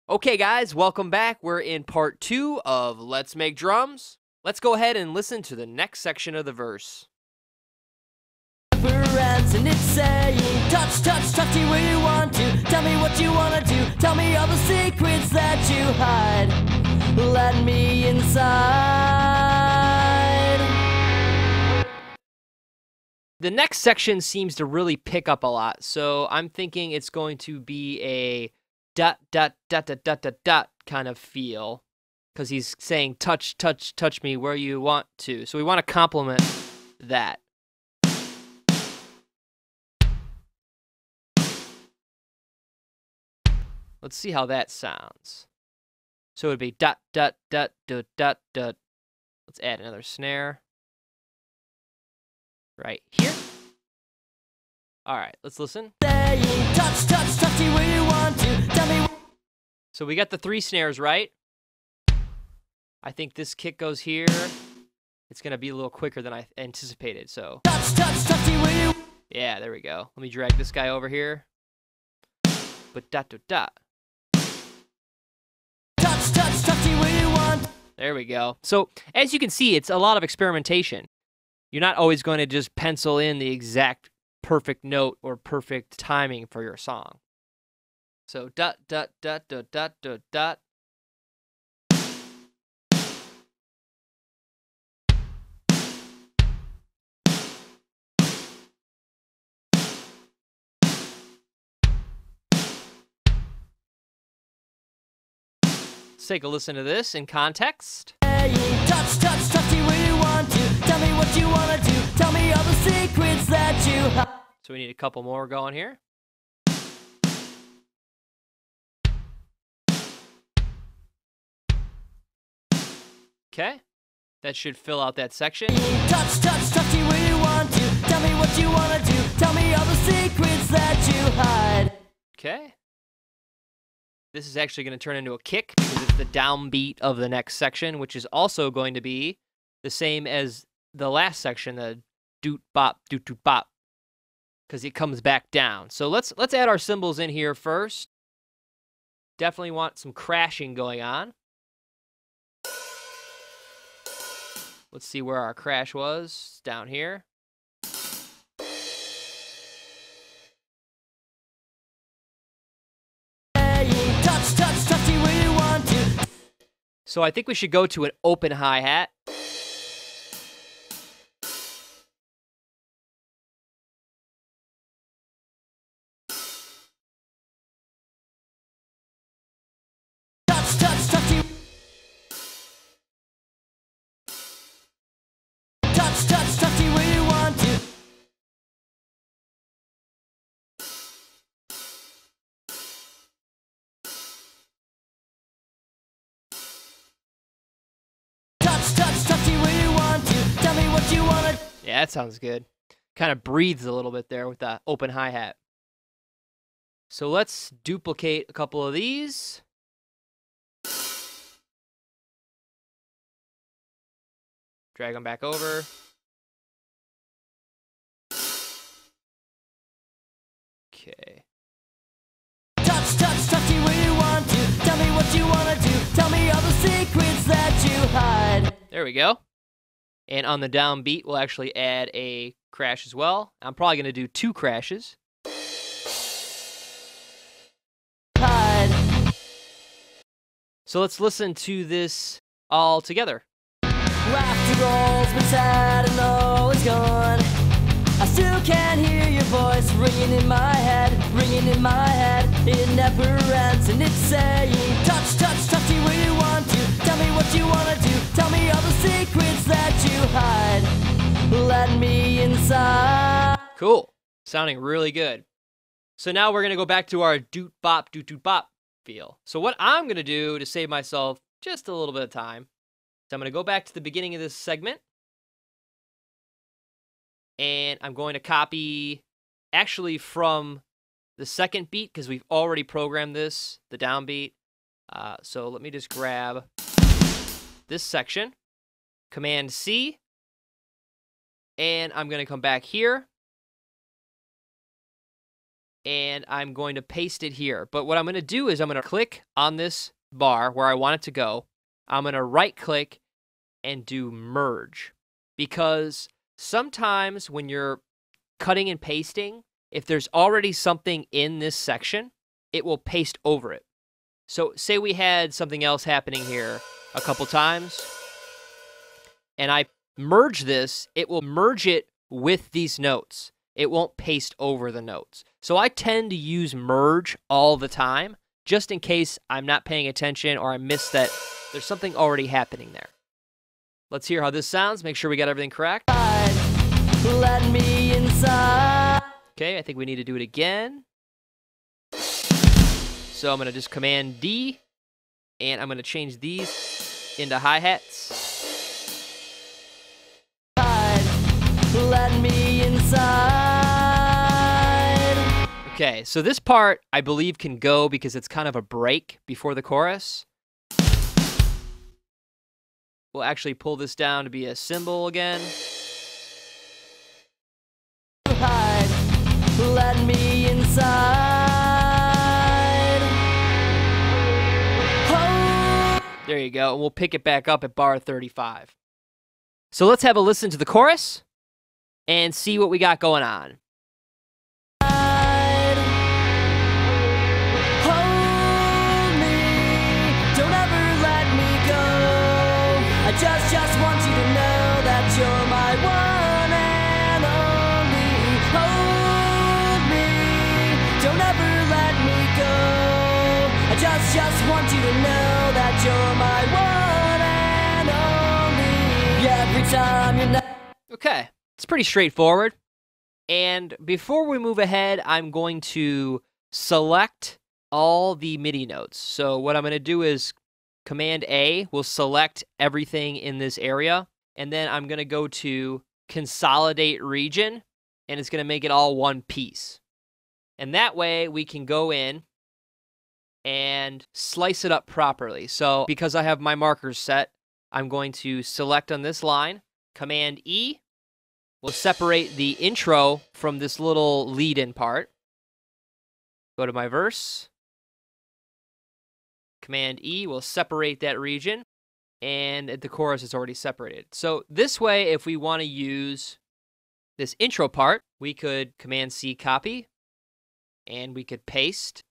Okay, guys, welcome back. We're in part 2 of Let's Make Drums. Let's go ahead and listen to the next section of the verse. And it's saying, touch, touch, touch me where you want to. Tell me what you wanna do. Tell me all the secrets that you hide. Let me inside. The next section seems to really pick up a lot, so I'm thinking it's going to be a dot, dot, dot, dot, dot, dot, dot kind of feel, because he's saying touch, touch, touch me where you want to. So we want to complement that. Let's see how that sounds. So it would be dot, dot, dot, dot, dot, dot. Let's add another snare. Right here. All right, let's listen. Saying, touch, touch, touch me where you want to. Tell me. So we got the 3 snares right. I think this kick goes here. It's going to be a little quicker than I anticipated, so. Touch, touch, touch me where you. Yeah, there we go. Let me drag this guy over here. But dot, dot, dot. Touch, touch, touch me where you want. There we go. So as you can see, it's a lot of experimentation. You're not always going to just pencil in the exact perfect note or perfect timing for your song. So dot, dot, dot, dot, dot, dot, dot. Let's take a listen to this in context. Saying, touch, touch, touch me where you want to. Tell me what you wanna do. Tell me all the secrets that you hide. So we need a couple more going here. Okay, that should fill out that section. Touch, touch, touch me where you want to. Tell me what you wanna do. Tell me all the secrets that you hide. Okay. This is actually going to turn into a kick because it's the downbeat of the next section, which is also going to be the same as the last section, the doot bop, because it comes back down. So let's add our cymbals in here first. Definitely want some crashing going on. Let's see where our crash was. It's down here. Touch, touch, touch me where you want to. So I think we should go to an open hi-hat. Touch, touch, touch me. Touch, touch, touch me where you want to. Touch, touch, touch me where you want to. Tell me what you wanna. Yeah, that sounds good. Kind of breathes a little bit there with that open hi-hat. So let's duplicate a couple of these. Drag them back over. Okay. Touch, touch, touch me where you want to. Tell me what you wanna do. Tell me all the secrets that you hide. There we go. And on the downbeat, we'll actually add a crash as well. I'm probably going to do 2 crashes. Hide. So let's listen to this all together. After all's been said and all is gone, I still can hear your voice ringing in my head, ringing in my head. It never ends and it's saying, touch, touch, touch me where you want to. Tell me what you wanna do. Tell me all the secrets that you hide. Let me inside. Cool. Sounding really good. So now we're going to go back to our doot bop feel. So what I'm going to do to save myself just a little bit of time, so I'm going to go back to the beginning of this segment. And I'm going to copy actually from the second beat because we've already programmed this, the downbeat. So let me just grab this section, Command C, and I'm going to come back here and I'm going to paste it here. But what I'm going to do is I'm going to click on this bar where I want it to go. I'm going to right click and do merge, because sometimes when you're cutting and pasting, if there's already something in this section, it will paste over it. So say we had something else happening here a couple times, and I merge this, it will merge it with these notes. It won't paste over the notes. So I tend to use merge all the time, just in case I'm not paying attention or I miss that there's something already happening there. Let's hear how this sounds. Make sure we got everything correct. Let me inside. Okay, I think we need to do it again. So I'm going to just Command D, and I'm going to change these into hi-hats. Let me inside. Okay, so this part, I believe, can go because it's kind of a break before the chorus. We'll actually pull this down to be a cymbal again. Let me inside. Oh. There you go. And we'll pick it back up at bar 35. So let's have a listen to the chorus and see what we got going on. Hold me, don't ever let me go. I just want you to know that you're my one and only. Hold me, don't ever let me go. I just want you to know that you're my one and only. Every time you're not. Okay, it's pretty straightforward. And before we move ahead, I'm going to select all the MIDI notes. So what I'm going to do is Command A will select everything in this area, and then I'm going to go to Consolidate Region, and it's going to make it all one piece. And that way we can go in and slice it up properly. So because I have my markers set, I'm going to select on this line, Command E will separate the intro from this little lead-in part. Go to my verse. Command E will separate that region, and at the chorus it's already separated. So this way, if we want to use this intro part, we could Command C copy, and we could paste.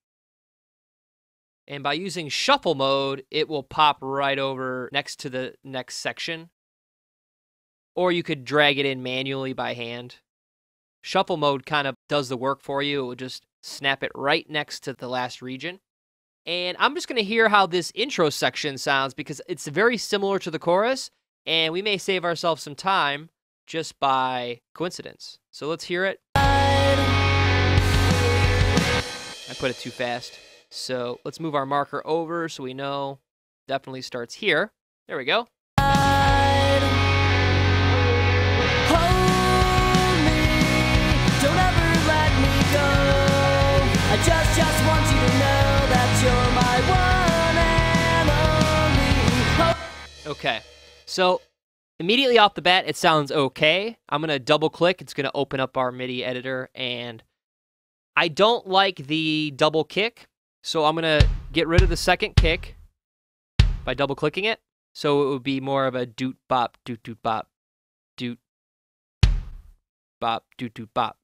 And by using shuffle mode, it will pop right over next to the next section. Or you could drag it in manually by hand. Shuffle mode kind of does the work for you. It will just snap it right next to the last region. And I'm just going to hear how this intro section sounds because it's very similar to the chorus, and we may save ourselves some time just by coincidence. So let's hear it. I put it too fast. So let's move our marker over so we know it definitely starts here. There we go. I just want you to know that you're my one and only. Okay, so immediately off the bat, it sounds okay. I'm going to double click. It's going to open up our MIDI editor, and I don't like the double kick, so I'm going to get rid of the second kick by double clicking it. So it would be more of a doot bop, doot doot bop, doot bop, doot doot bop.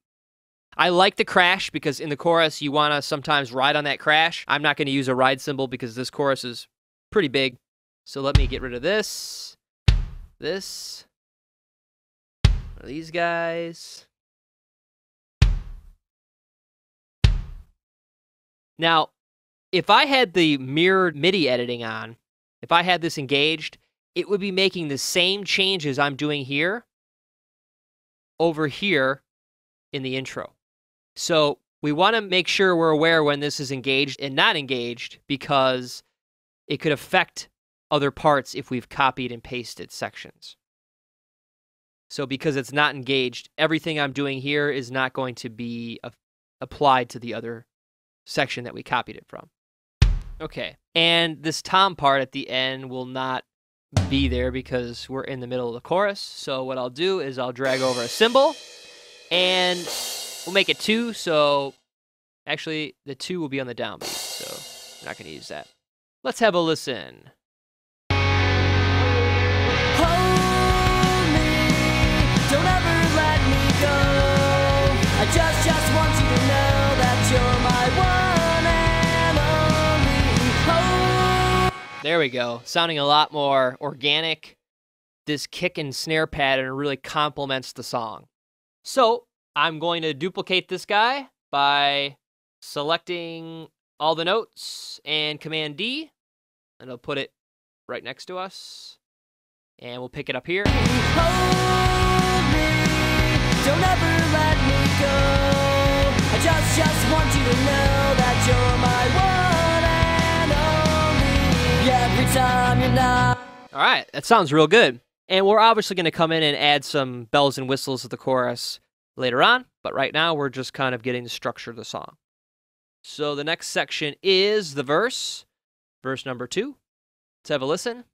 I like the crash because in the chorus, you want to sometimes ride on that crash. I'm not going to use a ride cymbal because this chorus is pretty big. So let me get rid of this, these guys. Now, if I had the mirrored MIDI editing on, if I had this engaged, it would be making the same changes I'm doing here over here in the intro. So we want to make sure we're aware when this is engaged and not engaged because it could affect other parts if we've copied and pasted sections. So because it's not engaged, everything I'm doing here is not going to be applied to the other section that we copied it from. Okay, and this tom part at the end will not be there because we're in the middle of the chorus. So what I'll do is I'll drag over a cymbal and we'll make it 2, so Actually, the 2 will be on the downbeat, so we're not going to use that. Let's have a listen. Hold me, don't ever let me go. I just want you to know that you're my one and only. There we go. Sounding a lot more organic. This kick and snare pattern really complements the song. So I'm going to duplicate this guy by selecting all the notes and Command D, and I'll put it right next to us. And we'll pick it up here. Hold me, don't ever let me go. I just want you to know that you're my one and only. Every time you're not. All right, that sounds real good. And we're obviously going to come in and add some bells and whistles to the chorus later on, but right now we're just kind of getting the structure of the song. So the next section is the verse number 2. Let's have a listen.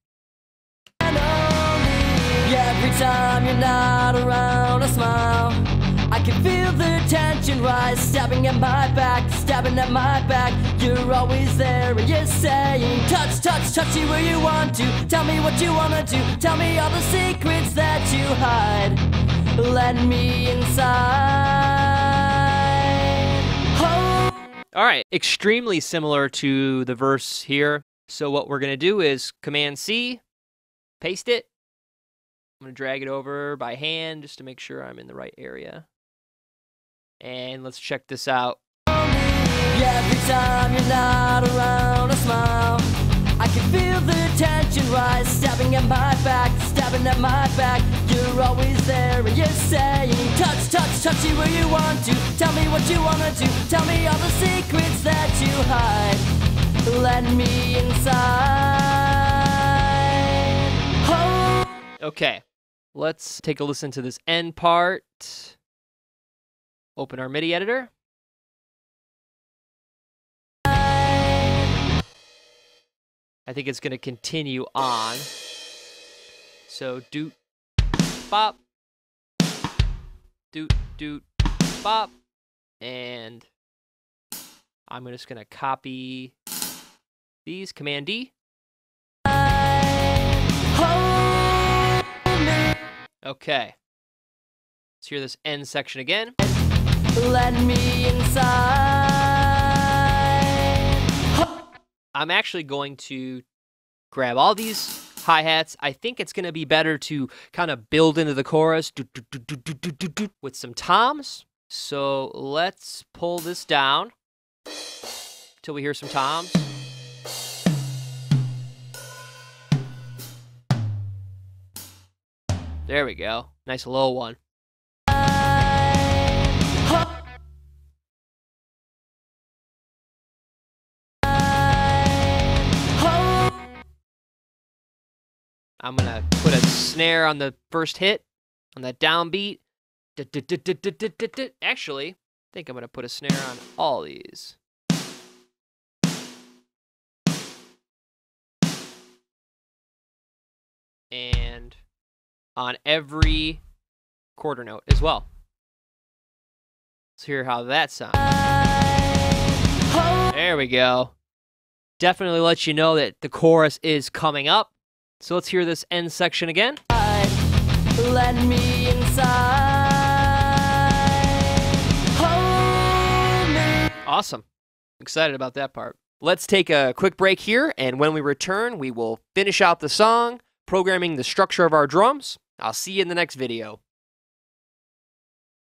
Every time you're not around, I smile. I can feel the tension rise, stabbing at my back, stabbing at my back. You're always there and you're saying, touch, touch, touch you where you want to. Tell me what you wanna do, tell me all the secrets that you hide. Let me inside. Oh. All right, extremely similar to the verse here. So what we're gonna do is Command C, paste it. I'm gonna drag it over by hand just to make sure I'm in the right area. And let's check this out. Every time you're not around, I smile. I can feel the tension rise, stabbing at my back, stabbing at my back. You're always there and you're saying, touch, touch, touch you where you want to. Tell me what you wanna do, tell me all the secrets that you hide. Let me inside. Oh. Okay, let's take a listen to this end part. Open our MIDI editor. I think it's going to continue on. So doot, bop, doot, doot, bop, and I'm just going to copy these, Command D. Okay. Let's hear this end section again. Let me inside. I'm actually going to grab all these hi-hats. I think it's going to be better to kind of build into the chorus with some toms. So let's pull this down till we hear some toms. There we go. Nice low one. I'm going to put a snare on the first hit, on that downbeat. Actually, I think I'm going to put a snare on all these. And on every quarter note as well. Let's hear how that sounds. There we go. Definitely lets you know that the chorus is coming up. So let's hear this end section again. Let me inside. Hold me. Awesome. Excited about that part. Let's take a quick break here, and when we return, we will finish out the song, programming the structure of our drums. I'll see you in the next video.